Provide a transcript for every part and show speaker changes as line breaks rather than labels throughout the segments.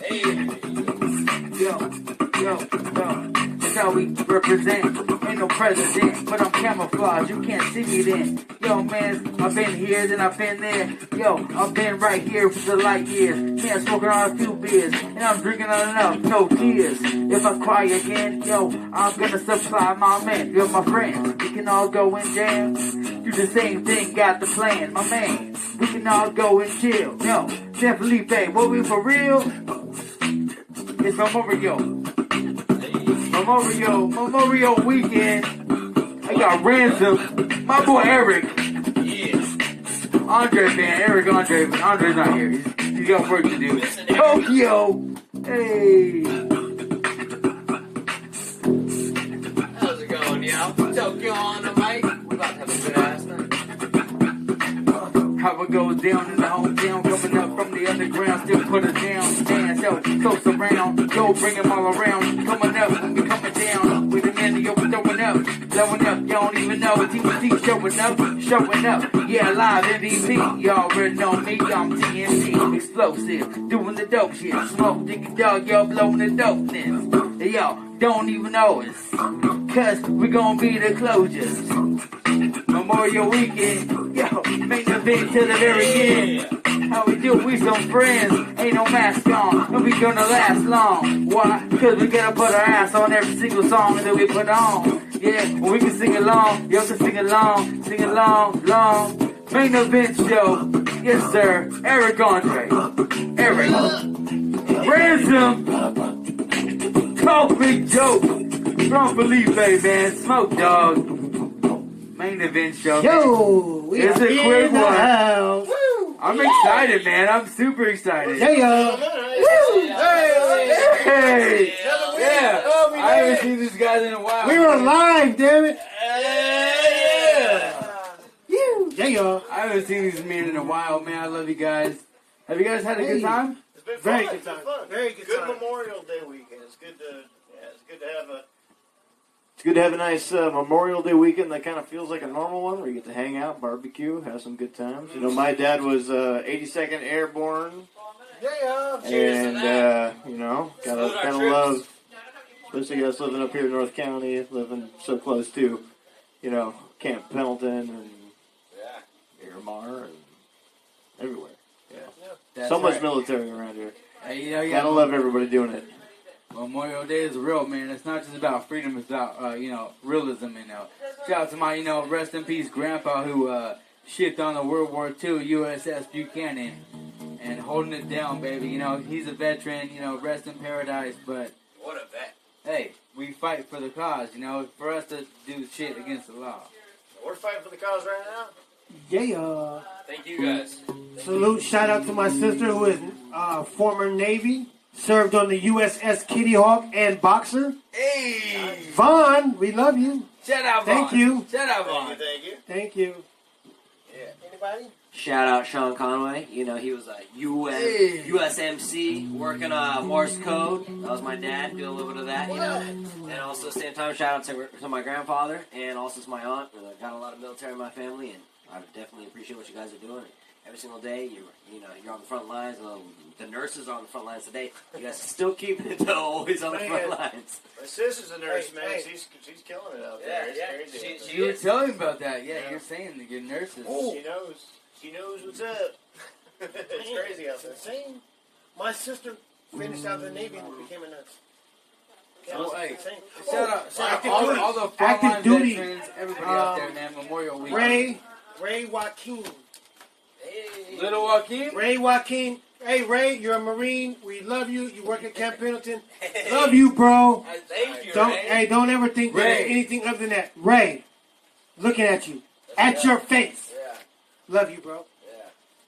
Hey. Yo. That's how we represent. Ain't no president, but I'm camouflaged. You can't see me then. Yo, man, I've been here, then I've been there. Yo, I've been right here for the light years. Man, smoking on a few beers, and I'm drinking on enough, no tears. If I cry again, yo, I'm gonna supply my man. You're my friend. We can all go and jam. Do the same thing, got the plan, my man. We can all go and chill. Yo, San Felipe, what we for real? It's Memorial weekend. I got Ransom, my boy ERIK. Yeah. Andre, man, Andre's not here. He's got work to do. Tokyo. Hey.
How's it going, yo? Tokyo on the mic. We're about to have a good ass night.
How it goes down in the hometown, coming up from the underground, still put us down. Dance, yo, close around, yo, bring them all around. Coming up, we coming down. With the men, yo, we throwing up, blowing up. You don't even know it. TNT showing up. Yeah, live MVP. Y'all already know me, I'm TNT, explosive, doing the dope shit. Smoke, diggy dog, y'all blowing the dopeness. Hey, y'all, don't even know us, cause we gonna be the closures. Memorial weekend, yo, make the big till the very end. How we do, we some friends, ain't no mask on, and we gonna last long. Why? Cause we gotta put our ass on every single song that we put on. Yeah, well, we can sing along, y'all can sing along, long. Main event show, yes sir, ERIK Andre, ERIK, Ransom, Talk Big Joke, from Felipe, man, Smoke Dog. Main event show.
Yo, we
it's
are
a quick
in the
one.
house.
I'm excited, man. I'm super excited.
Yeah, yo.
Hey! Yeah! I haven't seen these guys in a while.
We were live, damn it.
Yeah,
yo.
I haven't seen these men in a while, man. I love you guys. Have you guys had a good time?
It's been
Very
fun.
good time.
Very good time. Memorial Day weekend. It's good to have a nice Memorial Day weekend that kind of feels like a normal one, where you get to hang out, barbecue, have some good times. You know, my dad was 82nd Airborne, and you know, gotta love, especially us living up here in North County, living so close to, you know, Camp Pendleton and Miramar and everywhere. Yeah, so much military around here.
You know,
gotta love everybody doing it.
Memorial Day is real, man. It's not just about freedom. It's about, realism, Shout out to my, rest in peace grandpa who shipped on the World War II USS Buchanan and holding it down, baby. He's a veteran, rest in paradise. But
what a vet.
Hey, we fight for the cause, for us to do shit against the law.
We're fighting for the cause right now.
Yeah.
Thank you, guys.
Salute, shout out to my sister who is former Navy. Served on the USS Kitty Hawk and Boxer.
Hey!
Vaughn, we love you.
Shout out, Vaughn.
Thank you.
Shout out, Vaughn.
Thank you.
Yeah. Anybody?
Shout out Sean Conway. He was a USMC working Morse code. That was my dad, doing a little bit of that, And also, same time, shout out to my grandfather and also to my aunt. Got a lot of military in my family, and I definitely appreciate what you guys are doing. Every single day, you're on the front lines. The nurses are on the front lines today. You guys are still keeping it always on the front lines.
My sister's a nurse, man. She's killing it out there. It's crazy.
You were telling me about that. Yeah, you're saying that your nurses.
Oh. She knows what's up. It's crazy out there.
Insane. My sister finished out the Navy and became a nurse.
So, hey, shout out all the frontline veterans, everybody out there, man. Memorial Week.
Ray Joaquin.
Hey. Little Joaquin?
Ray Joaquin. Hey, Ray, you're a Marine. We love you. You work at Camp Pendleton. Love you, bro.
Thank you,
Ray.
Hey,
don't ever think that anything other than that. Ray, looking at you. At your face.
Yeah.
Love you, bro.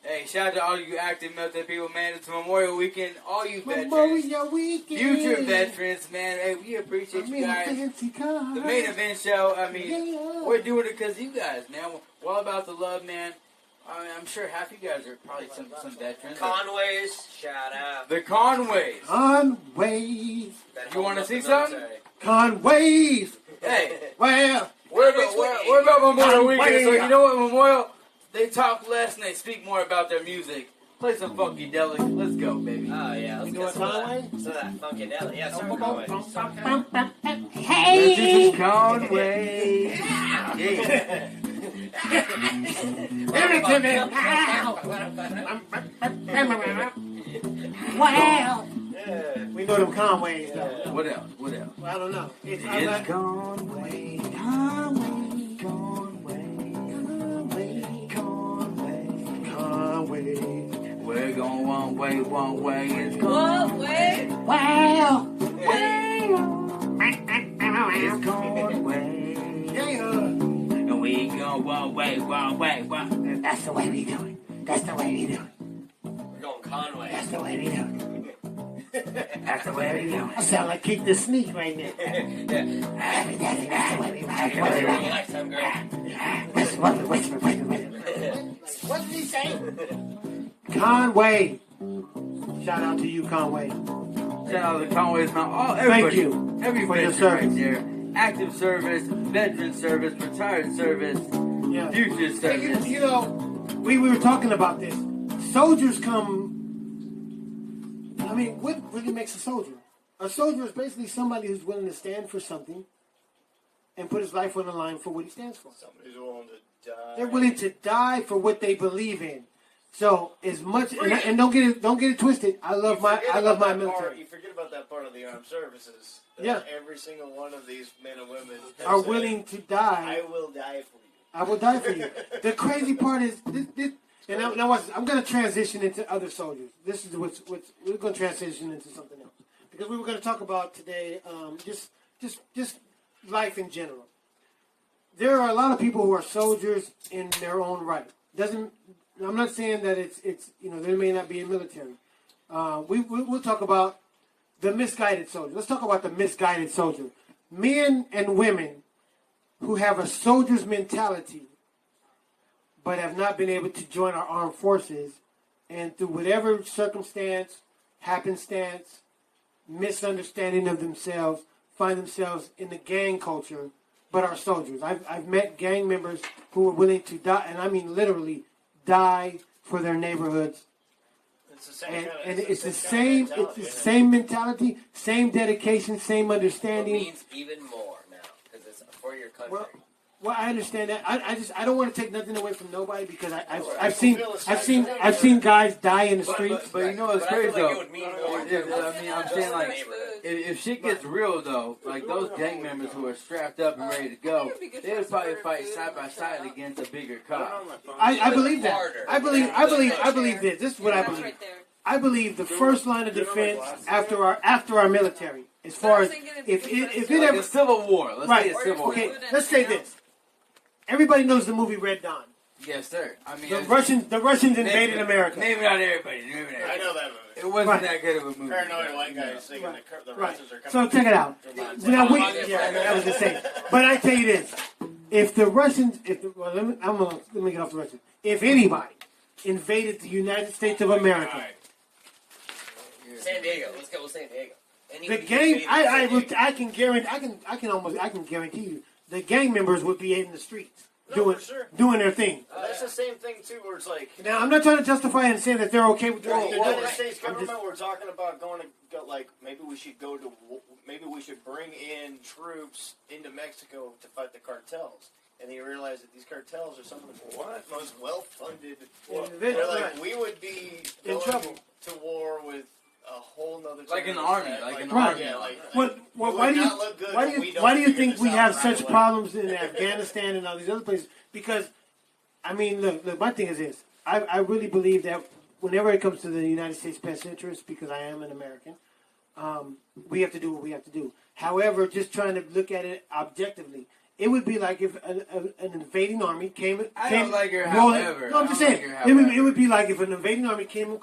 Hey, shout out to all you active military people, man. It's Memorial Weekend. All you veterans.
Memorial Weekend.
Future veterans, man. Hey, we appreciate you guys. The main event show, we're doing it because you guys, man. We're all about the love, man. I'm sure half you guys are probably some veterans.
Conways, shout out.
The Conways.
Conways.
You want to see something?
Conways.
Hey.
Well.
We're about Memorial Weekend, so you know what, Memorial? They talk less and they speak more about their music. Play some Funkadelic. Let's go, baby.
Oh yeah, let's
You
get
doing
some of
Conway?
that. Some of that Funkadelic. Yeah, some Conway.
This is Conway.
Wow. We know them Conways though.
What else? What else?
I don't know.
It's Conway.
Conway.
We're going one way. It's
What way?
Wow.
It's Conway. And we go one way.
That's the way we do it. That's the way we do it.
We're going Conway.
That's the way we do it.
That's the way we do
I sound like Kick the Sneak right now.
Next time, girl.
What did he say? Conway. Shout out to you, Conway.
Shout out to Conway's Mount. Oh,
Thank
everybody.
you
Every
for your
veteran right
service.
there. Active service, veteran service, retired service,
Yeah.
future service.
You know, we were talking about this. Soldiers come. I mean, what really makes a soldier? A soldier is basically somebody who's willing to stand for something and put his life on the line for what he stands for.
Somebody's willing to die.
They're willing to die for what they believe in. So as much and don't get it twisted. I love my military.
You forget about that part of the armed services.
Yeah.
Every single one of these men and women
Are willing to die.
I will die for you.
I will die for you. The crazy part is this and now watch this. I'm going to transition into other soldiers. This is what's we're going to transition into something else because we were going to talk about today just life in general. There are a lot of people who are soldiers in their own right. I'm not saying that it's they may not be in military. We'll talk about the misguided soldier. Let's talk about the misguided soldier. Men and women who have a soldier's mentality but have not been able to join our armed forces, and through whatever circumstance, happenstance, misunderstanding of themselves, find themselves in the gang culture, but are soldiers. I've met gang members who are willing to die, and I mean literally die for their neighborhoods.
It's the same
It's the same mentality, same dedication, same
It
understanding.
means even more now because it's for your country.
Well, I understand that. I don't want to take nothing away from nobody because I've seen guys die in the streets.
But you know what's
But I feel
crazy
like it
though?
would mean more.
I'm saying like if shit gets real though, like those gang members who are strapped up and ready to go, they would probably fight side by side against a bigger cop.
I believe that. I believe this. This is what I believe.
Right there.
I believe the first line of defense after our military, as far as if it
Like
ever
a civil war. Let's say a civil war.
Okay, let's say this. Everybody knows the movie Red Dawn.
Yes, sir. I mean,
The Russians invaded America.
Maybe not everybody.
I know that movie.
It wasn't that good of a movie.
Paranoid white guys singing
Right.
the
Right.
Russians are coming.
So check it out. Now that was the same. But I tell you this: if the Russians, let me get off the Russians. If anybody invaded the United States of America,
San Diego. Let's go with San Diego.
the gang, I can guarantee you, the gang members would be in the streets doing their thing.
That's the same thing too, where it's like
Now, I'm not trying to justify and say that they're okay with
the
doing it.
United States government. We're talking about maybe we should bring in troops into Mexico to fight the cartels. And they realize that these cartels are some of the most well-funded. They're like, we would be
In
going
trouble.
to war with a whole nother.
Like an
terrorist
army,
threat.
like an
right,
army.
Yeah, like,
Why do you think we have such problems in Afghanistan and all these other places? Because, I mean, look, my thing is this. I really believe that whenever it comes to the United States' best interest, because I am an American, we have to do what we have to do. However, just trying to look at it objectively, it would be like if an invading army came.
I don't like her,
rolling,
however.
No, I'm just
I don't
saying.
like her,
It would be like if an invading army came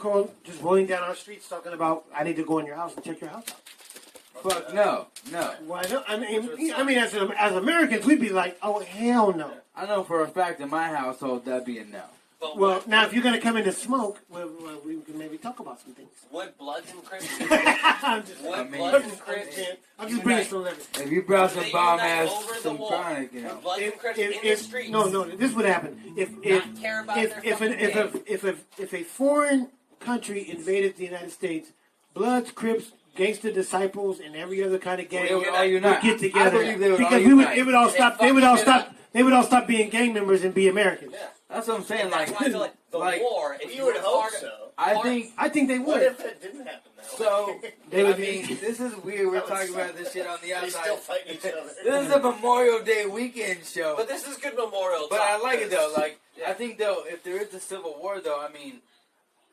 just rolling down our streets talking about, I need to go in your house and check your house out.
Fuck no.
Why not? I mean, as Americans, we'd be like, oh, hell no.
I know for a fact in my household that'd be a no.
Well, now if you're going to come in and smoke, well, we can maybe talk about some things.
Would Bloods and Crips?
I'm just
Bloods and Crips?
I'm just bringing some leverage.
If you brought some
They
bomb
unite
ass,
over the
some
wall.
chronic, you know.
Bloods and Crips in the streets.
No, this would happen.
Not care about their fucking
If a foreign country invaded the United States, Bloods, Crips, Gangster Disciples, and every other kind of gang
They would all unite.
get together
I believe they would
because
all unite.
it would all stop. They would all stop. They would all stop being gang members and be Americans.
Yeah.
That's what I'm saying.
And that's
Like,
why I feel like the
like,
war, if
You would
were
hope
part of-
so.
I think they
What
would.
if it didn't happen though?
So,
They
I
would
mean,
be.
this is weird. We're
That would
talking
suck.
about this shit on the
They
outside.
still fighting each other.
This is a Memorial Day weekend show.
But this is good Memorial
But
talk,
I like it though. Like,
Yeah.
I think though, if there is a civil war though, I mean,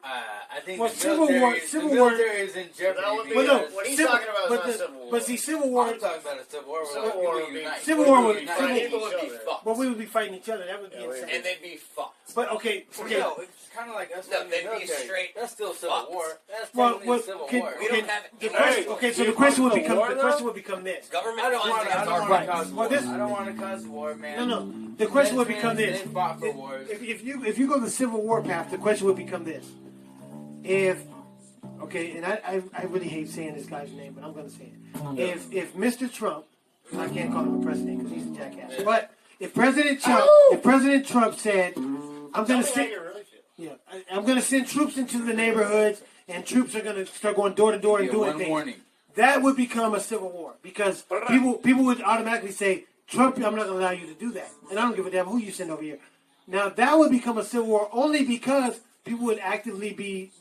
I think
Well,
the
Civil
military,
War-
the
Civil War-
military is in jeopardy.
That would be-
Well, no,
because-
what he's
Civil-
talking about is
but
not
the-
Civil War.
But see, Civil War.
I'm talking about a civil war. Where
Civil
like, people
War would be-
unite.
Civil War would-
Unite.
Civil-
people would be
Each other.
fucked.
Well, we would be fighting each other. That would be
Yeah, we-
insane.
And they'd be fucked.
But okay.
No, it's kind of like us.
No,
in the
they'd be
military.
straight
That's still civil
fucked.
war. That's
Well,
technically
well,
a civil
can-
war.
We don't have
The question, okay, so the question would become this.
government
I don't
funds
want to. I
against
don't
our
want
Right.
to cause
Well,
war.
this-
I don't want to cause war, man.
No. The question would become
Veterans,
this.
They fought for wars.
If you go the Civil War path, the question would become this. If and I really hate saying this guy's name, but I'm going to say it. If Mr. Trump, I can't call him a president because he's a jackass, but if President Trump said, I'm going
Tell
to
me how
send,
you really feel.
I'm going to send troops into the neighborhoods, and troops are going to start going door to door and
Yeah,
doing
one
things.
warning.
That would become a civil war because people would automatically say, Trump, I'm not going to allow you to do that. And I don't give a damn who you send over here. Now, that would become a civil war only because people would actively be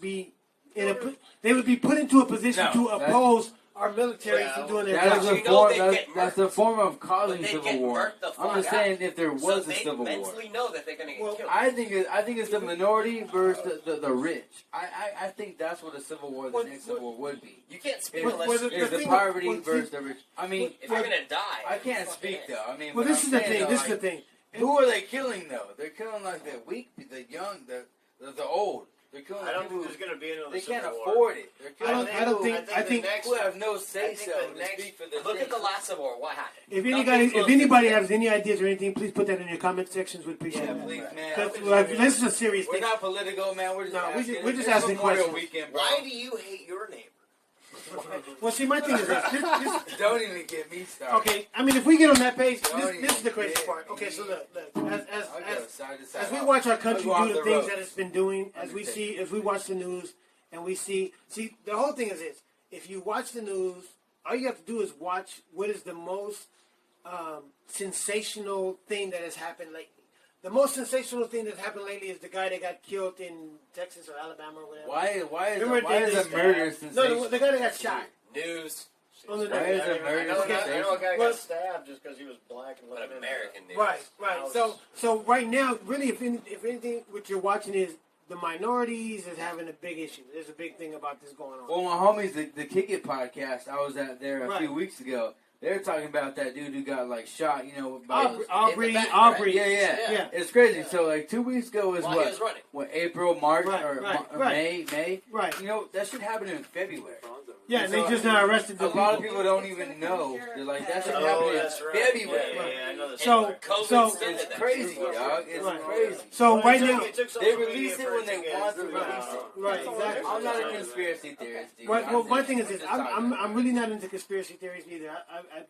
they would be put into a position
No,
to
that's-
oppose our military from doing their
That is
job.
a
You know
form.
they'd
That's,
get
that's a form of causing
But they
civil
get
war.
murked the
I'm
fuck
just saying, if there
So
was a
they
civil war,
mentally know that they're going to get
Well,
killed.
I think it's the minority versus the rich. I think that's what a civil war, the
Well,
next civil war would be.
You can't speak
Is,
unless
is the
thing-
poverty
well, see-
versus the rich. I mean,
if you're going to die.
I can't speak though. I mean,
Well,
but
this
I'm
is the
saying,
thing.
though,
This is
like,
the thing.
Who are they killing though? They're killing like the weak, the young, the old. They're killing
I don't
people
think there's going to be another
they
Civil
can't
War.
afford it. They're
I
killing
don't
people
think- I think-
who have no say
I think
so
the
to
next-
speak for the
Look at the
things.
last Civil War. What happened?
If anybody has any ideas or anything, please put that in your comment sections. We'd appreciate
Yeah,
that.
please, man.
Because, like, this is a serious
We're
thing.
not political, man. We're just
No,
asking.
we're just
It's
asking
Memorial
questions.
Weekend, bro.
Why do you hate your neighbor?
Well, see, my thing is this.
Don't even get me started.
Okay, I mean, if we get on that page,
Don't
this is the
even
crazy
get
part. Okay, so look,
I'll go side to side.
as we watch our country
I'll go
do the
off
things
road.
that it's been doing, as we watch the news, and we see, the whole thing is this: if you watch the news, all you have to do is watch what is the most sensational thing that has happened lately. The most sensational thing that's happened lately is the guy that got killed in Texas or Alabama or whatever.
Why
Remember
is
they-
a murder
No,
sensational?
the guy that got shot.
News.
On the
Why is
I
it murder
know a guy
Well-
got stabbed just because he was black and
But
let him in.
American news.
Right. So right now, really, if anything, what you're watching is the minorities is having a big issue. There's a big thing about this going on.
Well, my homies, the Kick It podcast, I was at there a
Right.
few weeks ago. They were talking about that dude who got like shot, by
Aubrey.
Yeah. It's crazy. So like 2 weeks ago was
While he was running.
what April, March,
Right,
or
right.
May.
Right.
That should happen in February.
Yeah, and they just now arrested the
A lot of
people.
people don't even know. They're like, that should
Oh,
happen in
that's right.
February.
Yeah, I know this.
So
It's crazy, dog. It's
Right.
crazy.
So right now,
They release it when they want to release it.
right, exactly.
I'm not a conspiracy theorist, dude.
Right, well, my thing is this: I'm really not into conspiracy theories either. I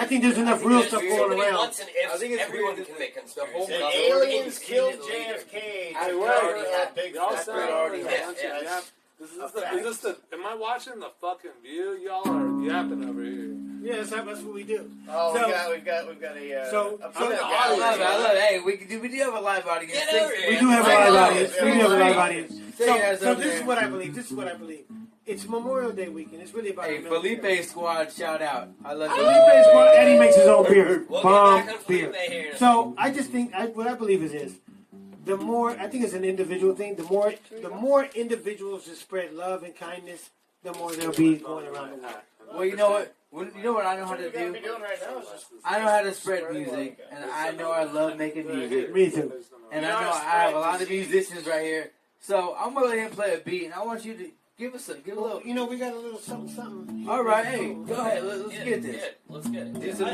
think there's enough real stuff
So
going
many
around.
wants and ifs.
I think it's
Everyone
weird
can
that
make
the
conspiracy.
whole-
The
It's
aliens killed
independently legal.
JFK.
I
to
would.
cover
Yeah.
a big
They all
fat
said
lie.
already
yeah,
have.
yeah.
Yeah.
This is the. Am I watching the fucking View? Y'all are yapping over here.
Yeah, that's what we do.
Oh,
So-
we've got a.
So-
a
so-
big
I love it.
gallery.
Hey, we do have a live audience.
Get over here.
We do have a
I
live
know.
audience. We do have a live audience.
Say yes
So
over
this is
there.
what I believe. It's Memorial Day weekend. It's really about
Hey,
the military.
Felipe Squad, shout out. I love you.
Felipe Squad, and he makes his own beer.
We'll
Bomb
get back on
beer.
Felipe here in a
So I just think what I believe is this: the more I think it's an individual thing. The more individuals just spread love and kindness, the more there'll be going around the world.
Well, you know what? You know what I know how to
What you gotta
do?
be doing right now is just
I know how to spread music, and I know I love making music.
Me too.
And I know I have a lot of musicians right here. So I'm gonna let him play a beat, and I want you to give a little.
You know, we got a little something.
All right, hey, go ahead. Let's
Yeah,
get this.
yeah, let's get it.
Do some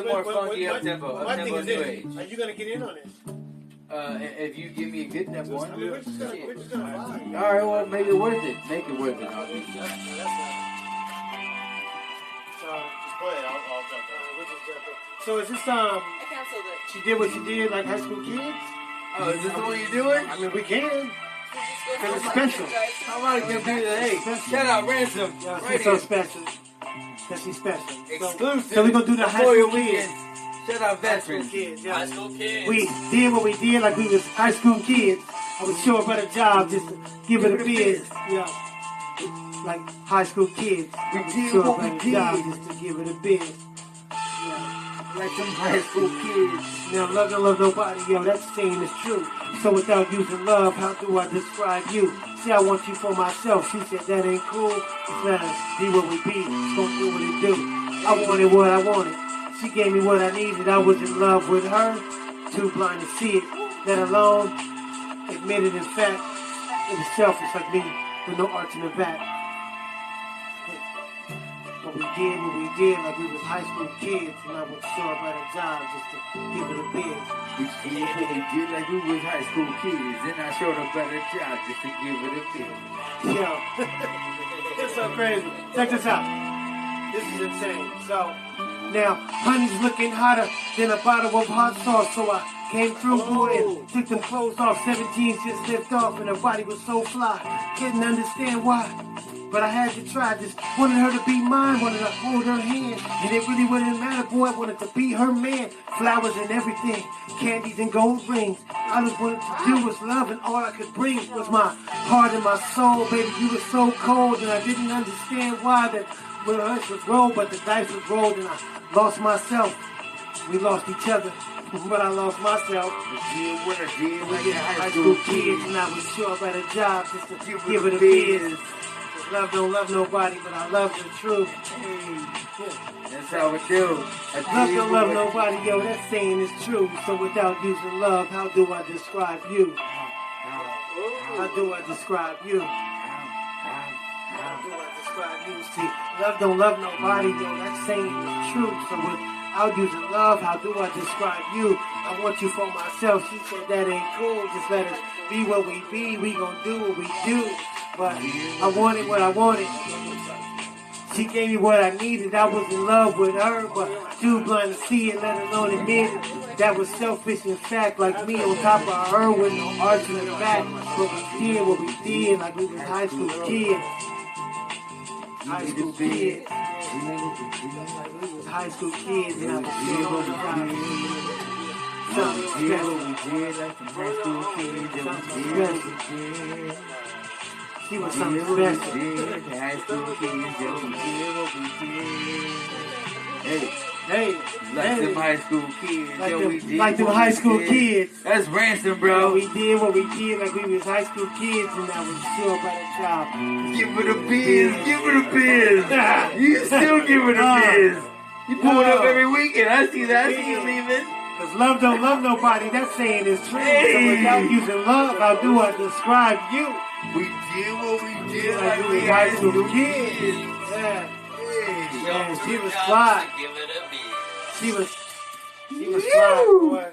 more funky up tempo new age.
Are you gonna get in on this?
If you give me a good enough one.
I mean, we're just gonna vibe.
All right, well, make it worth it. Make it worth it. I'll do so.
just play it. I'll jump in.
We're just jumping. So is this
I canceled it.
she did what she did like high school kids?
Oh, is this the one you're doing?
I mean, we can. Because it's special.
Somebody can be the hey. Shout out Ransom.
Yeah,
Right
she's so
here.
special. Because she's special.
Exclusive.
So we're going to do the high school kids.
Shout out veterans.
Kids, yeah.
High school kids.
We did what we did like we was high school kids. I was sure about a job just to give it a biz. Yeah. Like high school kids.
We
I was
did
sure
what
about
we
a job
did.
just to give it a biz. Yeah.
Like some high school kids.
Now love don't love nobody, yo, that saying is true. So without using love, how do I describe you? See, I want you for myself. She said that ain't cool. It's let us be what we be. It's gonna do what it do. I wanted what I wanted. She gave me what I needed. I was in love with her. Too blind to see it. Let alone admit it. In fact, it was selfish like me with no arts in the back. What we did like we was high school kids, and I was sure about a job just to give it a biz.
We did what we did like we was high school kids. Then I showed a better job just to give it a bit.
Yo, it's so crazy. Check this out. This is insane. So, now, honey's looking hotter than a bottle of hot sauce, so I came through boy and took them clothes off. 17 just lift off, and her body was so fly. Couldn't understand why, but I had to try. Just wanted her to be mine, wanted to hold her hand, and it really wouldn't matter, boy. I wanted to be her man. Flowers and everything, candies and gold rings. All I wanted to do was love, and all I could bring was my heart and my soul. Baby, you were so cold, and I didn't understand why that. Well, us was rolled, but the dice was rolled, and I lost myself. We lost each other, but I lost myself.
Did what I did
We
like
get
a
high school kids, and I was sure about a job just to give it a biz. Love don't love nobody, but I love the truth.
That's how we do.
Love don't love nobody, yo, that saying is true. So without using love, how do I describe you? How do I describe you? How do I describe you? See, love don't love nobody, yo, that saying is true. So without using love, how do I describe you? I want you for myself. She said that ain't cool. Just let us be what we be. We gon' do what we do. But I wanted what I wanted. She gave me what I needed. I was in love with her, but too blind to see it, let alone admit it. That was selfish in fact, like me on top of her with no arts in the back. But we did what we did, like we was high school kids. High school kids. Like we was high school kids, and I was still on the ride. Something special. Something special. She was something special.
High school kids, yo, we did what we did. Hey,
Hey,
like them
hey.
high school kids,
Like
yo,
them-
we did
like them
what
high
we
school
did.
kids.
That's Ransom,
Bro,
bro.
we did what we did like we was high school kids, and I was sure about a job.
Give it a biz, give it a biz. You still give it a biz. You pull it up every weekend. I see that. I see you leaving.
Cause love don't love nobody, that saying is true.
Hey.
So without using love, how do I describe you?
We did what we did
Like
like
we
we
was high
high
school
school
kids.
kids.
Yeah.
Hey.
Yeah, she was fly.
Give it a beat.
She was fly, boy.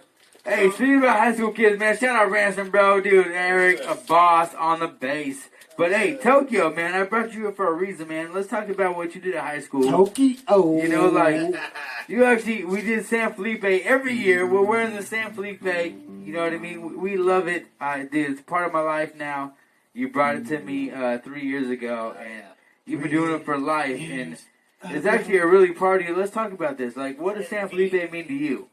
Hey, speaking about high school kids, man, shout out Ransom, bro, dude, ERIK, a boss on the bass. But hey, Tokyo, man, I brought you here for a reason, man. Let's talk about what you did at high school.
Tokyo.
You know, like, we did San Felipe every year. We're wearing the San Felipe. You know what I mean? We love it. It's part of my life now. You brought it to me 3 years ago, and you've been doing it for life. And it's actually a really party. Let's talk about this. Like, what does San Felipe mean to you?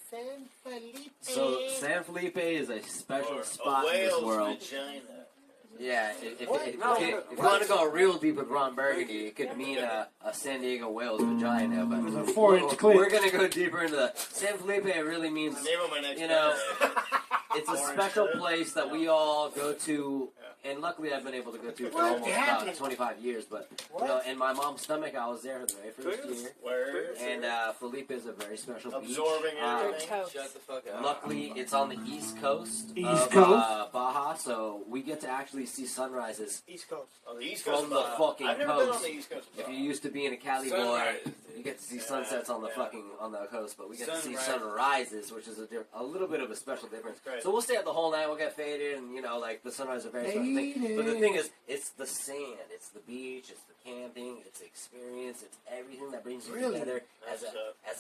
San Felipe.
So San Felipe is a special
Or
spot
a
in this
whale's
world.
vagina.
Yeah, if you want to go real deep with Ron Burgundy, it could mean a San Diego whale's vagina. But
It was a 4-inch clip.
we're gonna go deeper into the San Felipe. It really means,
Name of my next
you know,
birthday.
it's a special place that we all go to, and luckily I've been able to go to for almost about 25 years. But you know, in my mom's stomach, I was there the very first year.
Word.
And Felipe is a very special beach.
Absorbing everything.
Shut the fuck up.
Luckily, it's on the east coast
East
of
Coast?
Baja, so we get to actually see sunrises.
East Coast.
On the East Coast.
From the fucking
I've never been on
coast.
the East Coast.
If you used to be in a Cali boy,
Sunrise.
You get to see sunsets on the coast, but we get to see
Sunrise.
sunrises, which is a little bit of a special difference.
Right.
So we'll stay out the whole night. We'll get faded, and like the sunrise is a very special thing. But the thing is, it's the sand, it's the beach, it's the camping, it's the experience, it's everything that brings you together as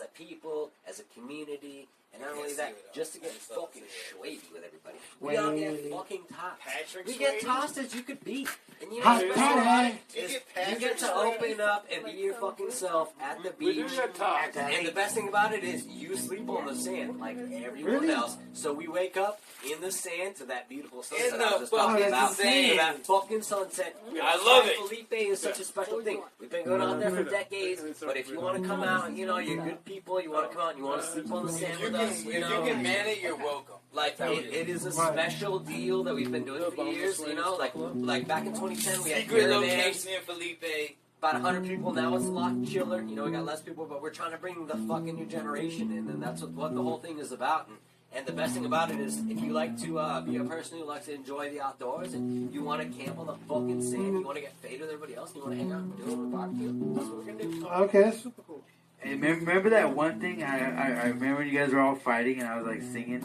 a people, as a community. And not only that, just to get fucking shwady with everybody. We all get fucking tossed.
Patrick
We get
Swayze?
tossed as you could be. And you know
Hot
what's special about it?
You
Is
get
you
Patrick
get to
Swayze?
open up and be your fucking self at the
We do
beach.
get tossed.
And the best thing about it is you sleep on the sand like everyone else. So we wake up in the sand to that beautiful sunset
In
I was
the
just talking
fucking
about.
sand.
To that fucking sunset.
I love it.
Felipe is such a special thing. We've been going out there for decades, but if you want to come out, you're good people, you want to come out and you want to sleep on the sand with us,
If you can man it, you're welcome.
like it is a special deal that we've been doing for years, like back in 2010 we had
Secret
caravans,
location in Felipe.
about 100 people. Now it's a lot chiller. We got less people, but we're trying to bring the fucking new generation in, and that's what the whole thing is about. And the best thing about it is, if you like to be a person who likes to enjoy the outdoors, and you want to camp on the fucking sand, you want to get faded with everybody else, and you want to hang out and do a little barbecue, that's what we're gonna do.
Okay, that's super cool.
Hey, remember that one thing? I remember when you guys were all fighting and I was like singing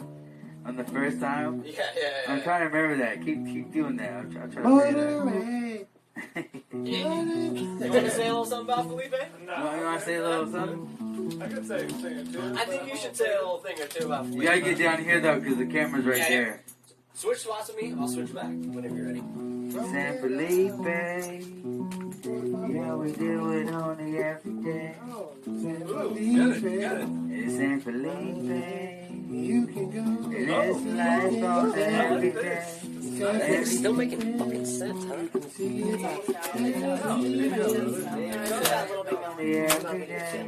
on the first time.
Yeah.
I'm trying to remember that. Keep doing that. I'll try to figure
Monterey.
You want to say a little something about Felipe?
You want to say a little something?
I could say sing it too.
I think you should say a little thing or two about Felipe.
You gotta get down here though, because the camera's right
Yeah.
there.
Switch spots with me. I'll switch back whenever you're ready.
San Felipe, yeah, we do it only every day.
Oh, San
Got
Felipe.
it.
It's San Felipe.
You can go.
It's life on every day.
It's still making fucking sense, huh?
Every day.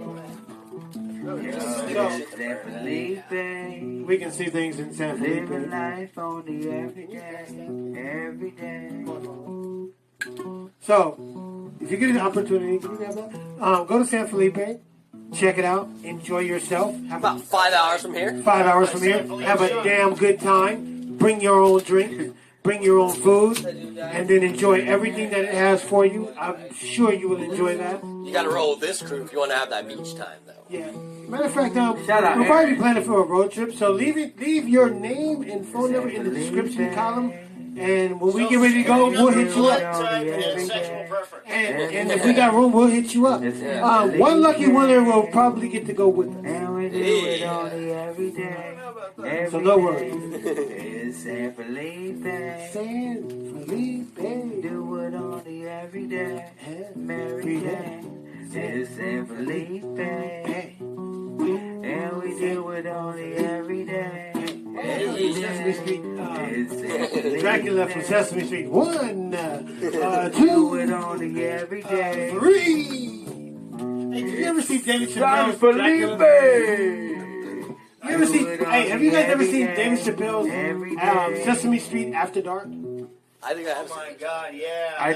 San Felipe.
We can see things in San
Living
Felipe.
life only every day. Every day.
So, if you get an opportunity, can you grab that? Go to San Felipe, check it out, enjoy yourself. Have
About 5 hours from here.
5 hours from here. Have a damn good time. Bring your own drinks, bring your own food, and then enjoy everything that it has for you. I'm sure you will enjoy that.
You gotta roll with this crew if you want to have that beach time, though.
Yeah. Matter of fact,
Shout out,
we'll probably be planning for a road trip, so leave your name and phone number in the description column, and when we get ready to go, we'll hit you up.
Type and sexual preference.
And if we got room, we'll hit you up. One lucky winner will probably get to go with us.
And we do it only every day.
So no worries.
It's San Felipe.
San Felipe.
Do it only every day. Every day. It's San Felipe. And we do it only every day. Every
Sesame Street.
day. It's San Felipe.
Dracula from Sesame Street. 1,
Do
2,
it only every day.
3. Hey, did you ever see David
San
Chappelle's Dracula?
Felipe.
You ever see? Hey, have you guys ever seen David
Every
Chappelle's
day.
Sesame Street After Dark?
I think I have
Oh
some.
my God, yeah.
I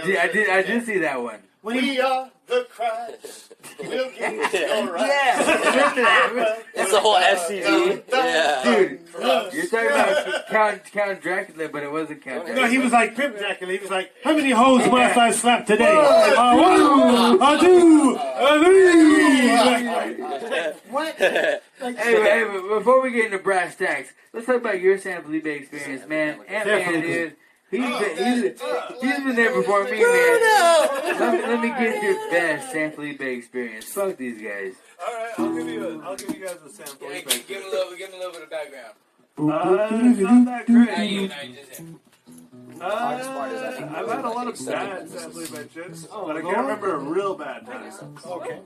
did see that one.
When he,
We are the Christ. We'll give you your right.
Yeah, remember that?
It's the whole FCG. Yeah.
Dude, you're talking about Count Dracula, but it wasn't Count Dracula.
no, he was like Pimp Dracula. He was like, how many hoes must I slap today? 1, 2, 3. What?
Hey, but before we get into brass tacks, let's talk about your San Felipe experience, man. Ant-Man, dude. He's been there before me, man. Let me get your best San Felipe experience. Fuck these guys.
Alright, I'll give you guys a sample.
Give him a little bit of background.
It's not that
Now
great.
you just
I've had a lot of bad San Felipe trips, but I can't remember a real bad time.
Okay.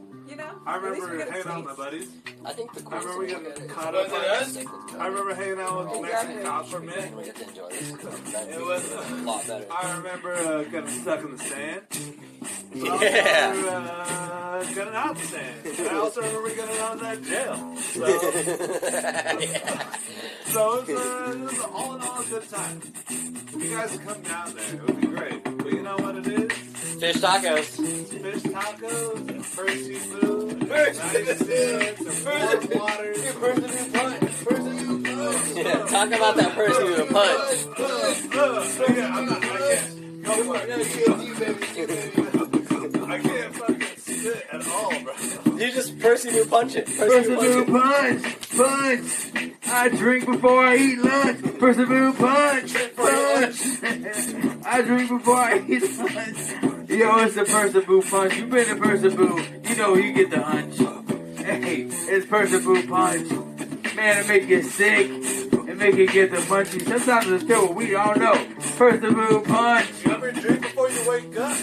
I remember hanging out with my buddies.
I think the
I
coolest
remember
thing
getting
is
caught
Was
up.
it us?
I remember hanging out with the Mexican cops for a
we
minute.
get to enjoy this.
It was
a lot better.
I remember getting stuck in the sand. I
Yeah.
remember getting out the sand. I also remember getting out of that jail. So it was all in all a good time. You guys come down there. It would be great. But you know what it is?
Fish tacos.
Fish tacos and first seafood. Nice and warm water.
Yeah, talk about that person with a punch.
I can't fucking spit at all, bro.
You just Percy punch it.
Perseverance punch. I drink before I eat lunch. Perseverance punch. I drink before I eat lunch. Yo, it's the Perseverance punch. You been to Perseverance, you know you get the hunch. Hey, it's Perseverance punch. Man, it make you sick. It make you get the munchies. Sometimes it's still what we don't know. Perseverance punch.
You ever drink before you wake up?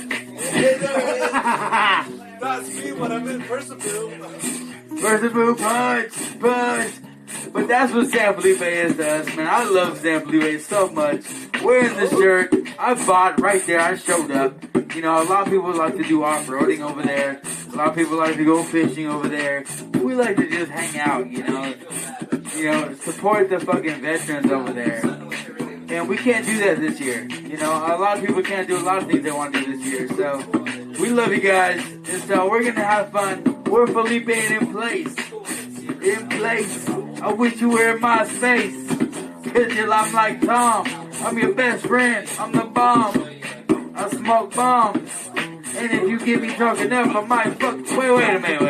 That's me when I'm in Perseverance.
Perseverance punch. But that's what San Felipe is to us, man. I love San Felipe so much. Wearing the shirt, I bought right there. I showed up. You know, a lot of people like to do off-roading over there. A lot of people like to go fishing over there. We like to just hang out, you know. You know, support the fucking veterans over there. And we can't do that this year. You know, a lot of people can't do a lot of things they want to do this year. So, we love you guys. And so, we're going to have fun. We're Felipe and in place. In place. I wish you were in my space. Cause I'm like Tom. I'm your best friend. I'm the bomb. I smoke bombs. And if you get me drunk enough, I might fuck. Wait a minute.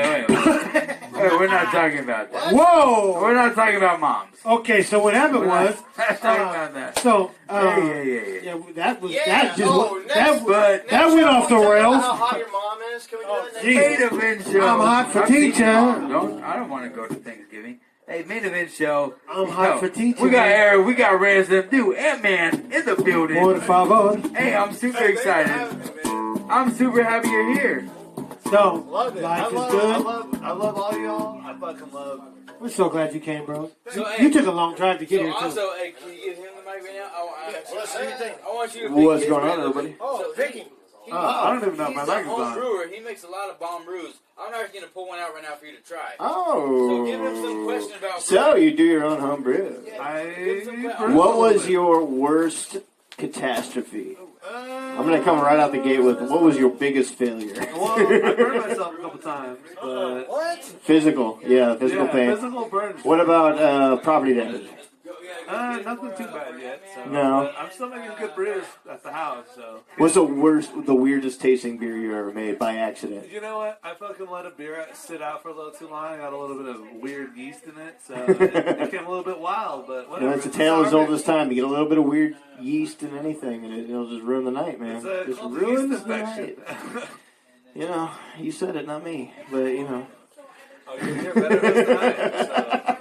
Wait, we're not talking about that.
Whoa!
We're not talking about moms.
Okay, so what happened
We're
was.
not talking about that.
So,
Yeah.
that was
Yeah,
that just
oh, next-
that went off the rails.
How hot your mom is? Can we do that next
Gee.
Main event show.
I'm hot for
I've seen
teacher.
your mom. I don't want to go to Thanksgiving. Hey, main event show.
I'm hot for teacher.
We got Eric. We got Ransom. Dude, Ant-Man in the building.
Por favor.
Hey, I'm super excited. I'm super happy you're here.
So,
Love it.
life is
I
good.
love all y'all. I fucking love.
We're so glad you came, bro.
So, hey,
You took a long drive to get
so
here, too.
also, hey, can you give him the mic right now? I want you to pick
What's
his
going on,
brand.
everybody?
Oh, drinking.
I don't even know if my
He's a
mic is
home
on.
brewer. He makes a lot of bomb brews. I'm actually going to pull one out right now for you to try.
Oh.
So give him some questions about
So you do your own home brew. What was your worst catastrophe? I'm gonna come right out the gate with what was your biggest failure?
Well, I burned myself a couple times, but
What?
Physical
yeah,
pain.
physical burns.
What about property damage?
Nothing too bad yet. So.
No.
But I'm still making good brews at the house, so.
What's the weirdest tasting beer you ever made by accident?
You know what? I fucking let a beer sit out for a little too long. I got a little bit of weird yeast in it, so it became a little bit wild, but
You
whatever.
know, it's a tale as old as time. You get a little bit of weird yeast in anything, and it'll just ruin the night, man.
It's
Just
called
ruins
yeast
the
infection.
night. You know, you said it, not me. But, you know.
Oh, you're here better this time, so.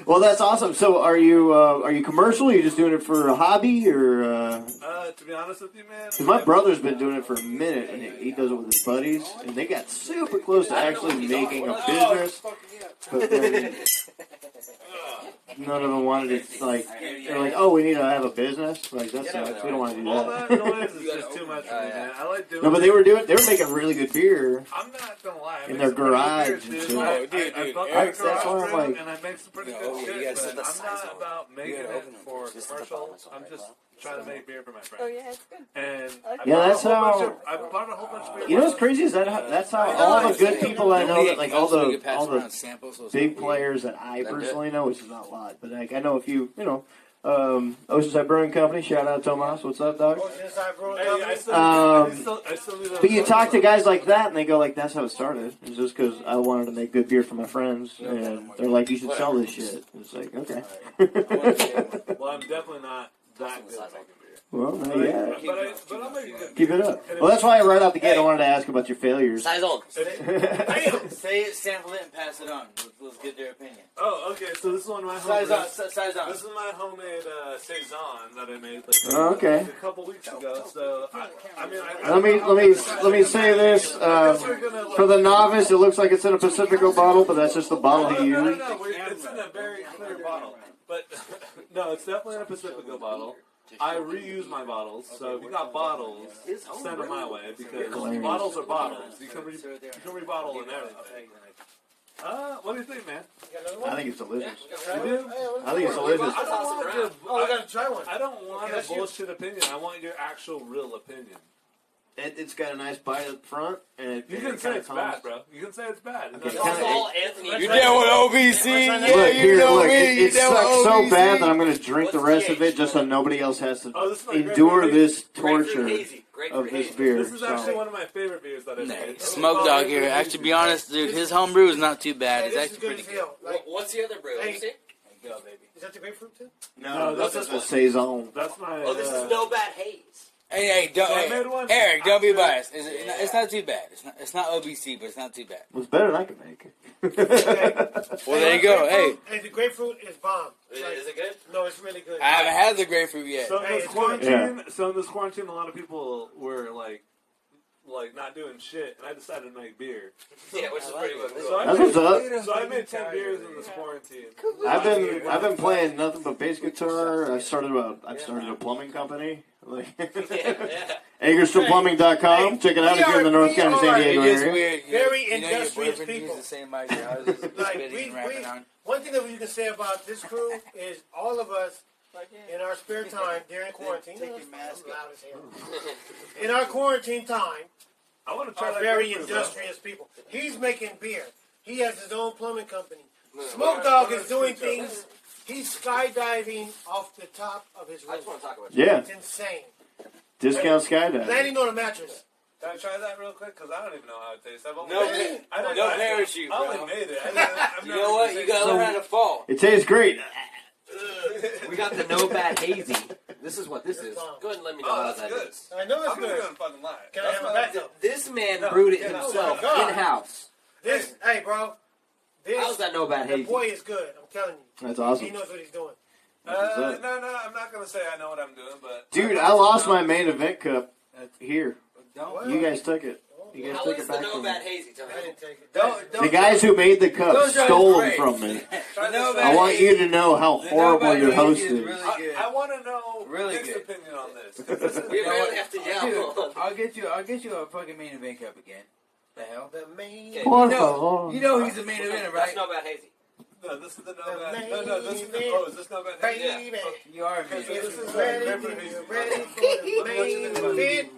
Well, that's awesome. So, are you commercial? Are you just doing it for a hobby, or?
To be honest with you, man.
Because my brother's been doing it for a minute, and he does it with his buddies, and they got super close to actually making a business. But then none of them wanted it. Like they're like, "Oh, we need to have a business." Like that sucks. We don't want to do
All
that.
that noise is just too much for me, man. I like doing
No, but they were making really good beer.
I'm not gonna lie. I
In
make
their
some pretty
garage
good
and
beers,
shit.
dude.
Oh, dude,
I fuck
Eric's
with
that's why I'm
garage
like-
and I make some pretty
No,
good
you
shit,
gotta set
but
the
I'm
size
not
on.
about making
gotta
it
open them.
for
Just the
commercial.
bottom,
I'm just trying to make beer for my
Oh
friends.
yeah, it's good.
And I
Yeah,
bought
that's
a whole
how-
bunch of- I bought a whole bunch of beer.
You know what's crazy is that's how all the good people I know, like all the big players that I personally know, which is not a lot, but like I know a few, you know. Oceanside Brewing Company, shout out Tomas. What's up, dog?
Hey, I still need
But you talk to guys like that, and they go like, "That's how it started." It's just because I wanted to make good beer for my friends, and they're like, "You should sell this shit." It's like, okay.
Well, I'm definitely not that good at making beer.
Well, not yet.
But I'm making good
Keep it up. Well, that's why right out the gate I wanted to ask about your failures.
Size old.
Say it, sample it, and pass it on. Let's get their opinion.
Oh, okay. So this is one of my
Size on,
homemade.
size on.
This is my homemade saison that I made like
Oh, okay.
a couple weeks ago. So I mean,
Let me say this for the novice. It looks like it's in a Pacifico bottle, but that's just the bottle he
No,
used.
it's in a very clear bottle. But no, it's definitely in a Pacifico bottle. I reuse my bottles, so if you got bottles, send them my way because bottles are bottles. You can rebottle and everything. What do you think, man?
I think it's delicious.
You do?
I think it's delicious.
Oh, I gotta try one.
I don't want a bullshit opinion. I want your actual real opinion.
It's got a nice bite up front, and
You can say it's bad, bro. You can say it's bad.
Okay,
That's
kinda-
all.
Anthony.
You down with OBC?
Look,
Yeah, you
here,
know
look.
me.
It
You down with
sucks so
OBC?
bad that I'm going to drink the rest of it just so nobody else has to
Oh, this is my
endure
grapefruit
this
Grapefruit
torture.
hazy.
Great
of
for
this
him.
beer.
This is actually
So.
one of my favorite beers that I've made.
Smoke Dog here. Actually, to be honest, dude, his homebrew is not too bad. It's
This is
actually
good
pretty
as
good.
hell. Like,
What's the other brew? Let me
Hey.
see.
Go, baby.
is that the grapefruit too?
No,
this
this
is
is the saison.
That's my.
Oh, this is No Bad Haze.
Hey, don't,
So I
hey,
made one
Eric, don't be
after-
biased. It's not too bad. It's not OBC, but it's not too bad.
It's better than I can make.
Well, there you go. Hey,
Hey, the grapefruit is bomb.
Is
Like,
it good?
no, it's really good.
I haven't had the grapefruit yet.
So in
Hey,
this
it's good.
quarantine, a lot of people were like not doing shit, and I decided to make beer.
Yeah, which is pretty good.
So I
That's
made,
what's up.
so I made 10 beers in this quarantine.
I've been playing nothing but bass guitar. I started a plumbing company. Like AgerstonPlumbing.com. Check it out if you're in the North County, San Diego
It's just
area.
weird.
Very
you know your
industrious
boyfriend
people.
uses the same mic that I was
Like,
spitting and rapping on.
one thing that you can say about this crew is all of us in our spare time during quarantine.
Take your mask
I'm loud as hell. In our quarantine time,
I want to try
are
that
very
grapefruit, bro.
industrious people. He's making beer. He has his own plumbing company. Smoke Dog is doing things. He's skydiving off the top of his
I
roof.
just want to talk about you.
Yeah,
It's insane.
discount skydiving.
Landing on a mattress.
Can I try that real quick? Because I don't even know how it tastes. I've only
No,
made it. I didn't-
no
I-
parachute,
I only
bro.
made it. I've
You
never
know what?
even
You gotta
tasted
learn how to fall.
It tastes great.
We got the No Bad Hazy. This is what this is. Go ahead and let me know
Oh,
how
that's
that
good.
is.
I know it's
I'm not
good.
gonna fucking lie.
Can I
That's
have a
not-
backup?
This man
No,
brewed it
get out.
himself
Oh, God.
in-house.
This, hey, bro. This,
How's that No Bad
the
Hazy?
boy is good. I'm telling you.
That's
He
awesome.
knows what he's doing.
No, I'm not gonna say I know what I'm doing, but
Dude, I lost my main event cup here.
Don't.
You guys took it. You guys
How
took
is
it
the
back
No
from
Bad
me.
Hazy? Tell me.
I didn't take it.
Don't.
The guys who made the cup
Those are
stole them
great.
from me.
try
No
this
Bad
I want
Hazy.
you to know how
The
horrible
No Bad
your
Hazy
host
is
is.
really good.
I want to know
Really
his
good.
opinion on this. 'Cause this is
We really have to yell.
Dude, I'll get you a fucking main event cup again. The hell?
The main.
Okay.
Por
You know
favor.
he's a main eventer,
That's
right?
No Bad Hazy.
No, this is the No
The
Bad.
main
No, this is the.
event.
Oh, is this No Bad Hazy?
Baby.
You are a
Okay,
main
so this
eventer.
is
Ready,
Pepperidge
you
Farms.
ready for the main event?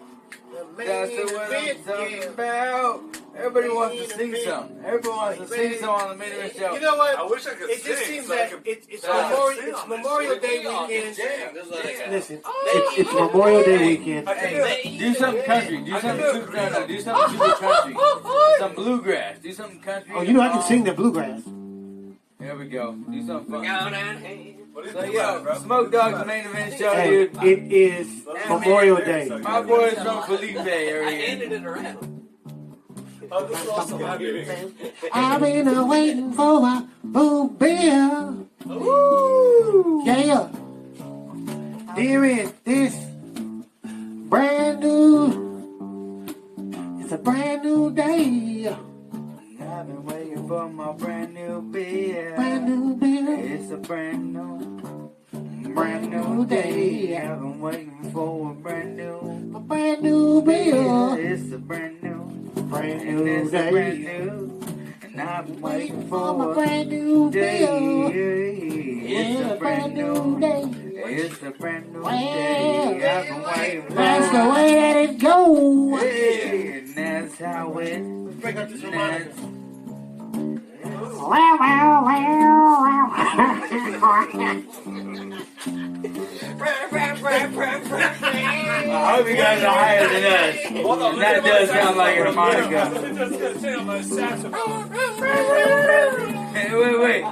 The main
That's what I'm
event,
talking
yeah.
about. Everybody wants to sing
Main
something. Everybody wants to sing something on the main event show.
You know what?
I wish I could
It
sing.
just seems
so I
that
could-
it's
so I could
Memorial,
sing
it's
on this
Memorial
shit.
Day
We all can
weekend.
jam. Just let it go.
Listen, it's Memorial Day weekend.
I can do it.
Hey, do something country. Do something super country. Do something super country. Some bluegrass. Do something country.
Oh, you know I can sing the bluegrass.
There we go. Do something fun.
Down and hey.
What do you
So
think about it,
yo,
bro?
Smoke Dog's main event show,
Hey,
dude.
it is Memorial Day.
My boy's from Felipe
I
area.
handed it around.
Oh, this is also my meeting.
I've been waiting for my boo beer. Woo! Yeah. Here is this brand new. It's a brand new day.
I've been waiting for my brand new beer.
Brand new beer.
It's a brand new day. I've been waiting for a brand new.
A brand new beer.
It's a brand new.
Brand
And
new
it's a brand
day.
new. And I've been
Waiting
waiting
for my
for a
brand new
day.
beer.
It's a brand new
day.
It's a brand new
Well,
day. I've been waiting for
that's the way that it goes.
Hey, and that's how it.
Let's break up this harmonica.
I hope you guys are higher than us. And that does sound like a harmonica.
I'm just gonna say on my saxophone.
Hey, wait.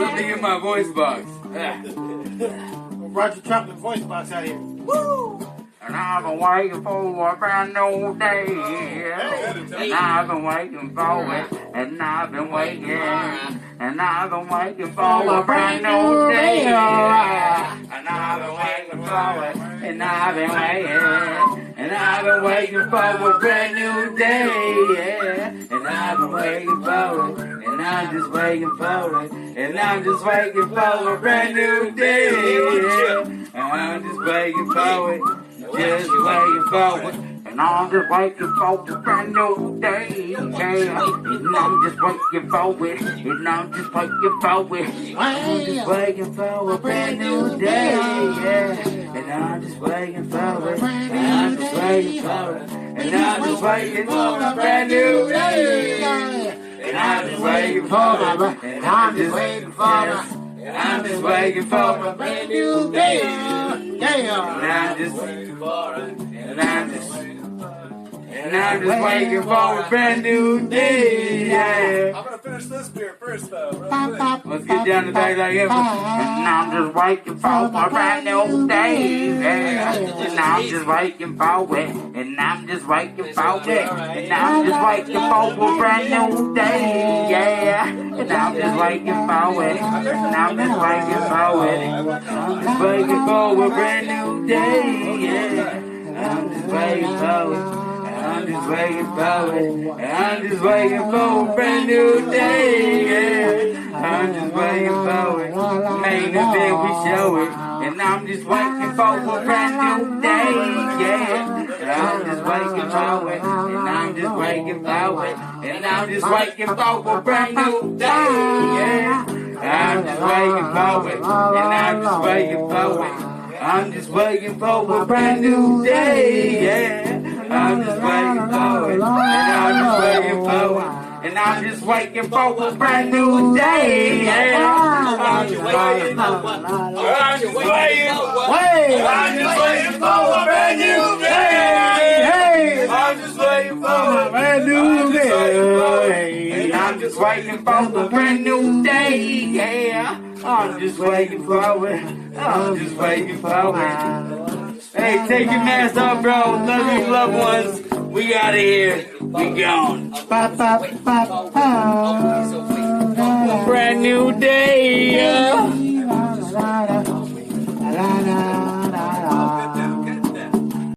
Let me get my voice box. Ah.
Roger Troutman voice box out here.
And I've been waiting for a brand new day. And I've been waiting for it. And I've been waiting. And I've been waiting for a brand new day. And I've been waiting for it. And I've been waiting. And I've been waiting for a brand new day. And I've been waiting for it. And I'm just waiting for it. And I'm just waiting for a brand new day. And I'm just waiting for it. Just waiting for it. And I'm just waiting for a brand new day. Yeah. And I'm just waiting for it. And I'm just waiting for it. I'm just waiting for a brand new day. Yeah. And I'm just waiting for it. And I'm just waiting for it. And I'm just waiting for a brand new day. And I'm just waiting for it. And I'm just waiting for it. And I'm just waiting for a brand new day. Yeah. And I'm just waiting for it. And I'm just waiting for a brand new day, yeah.
I'm gonna finish this beer first, though.
Let's get down to things like this. And I'm just waiting for a brand new day, yeah. And I'm just waiting for it. And I'm just waiting for it. And I'm just waiting for a brand new day, yeah. And I'm just waiting for it. And I'm just waiting for it. I'm just waiting for a brand new day, yeah. I'm just waiting for it. I'm just waiting for it. I'm just waiting for a brand new day, yeah. I'm just waiting for it. Mayn, and then we show it. And I'm just waiting for a brand new day, yeah. And I'm just waiting for it. And I'm just waiting for it. And I'm just waiting for a brand new day, yeah. I'm just waiting for it. And I'm just waiting for it. I'm just waiting for a brand new day, yeah. I'm just waiting for it, and I'm just waiting for it, and I'm just waiting for a brand new day, yeah. I'm just waiting for it, I'm just waiting for a brand new day, hey. I'm just waiting for a brand new day, and I'm just waiting for a brand new day, yeah. I'm just waiting for it. I'm just waiting for it. Hey, take your mask off, bro. Love your loved ones. We out of here. We gone. Brand new day. Yeah.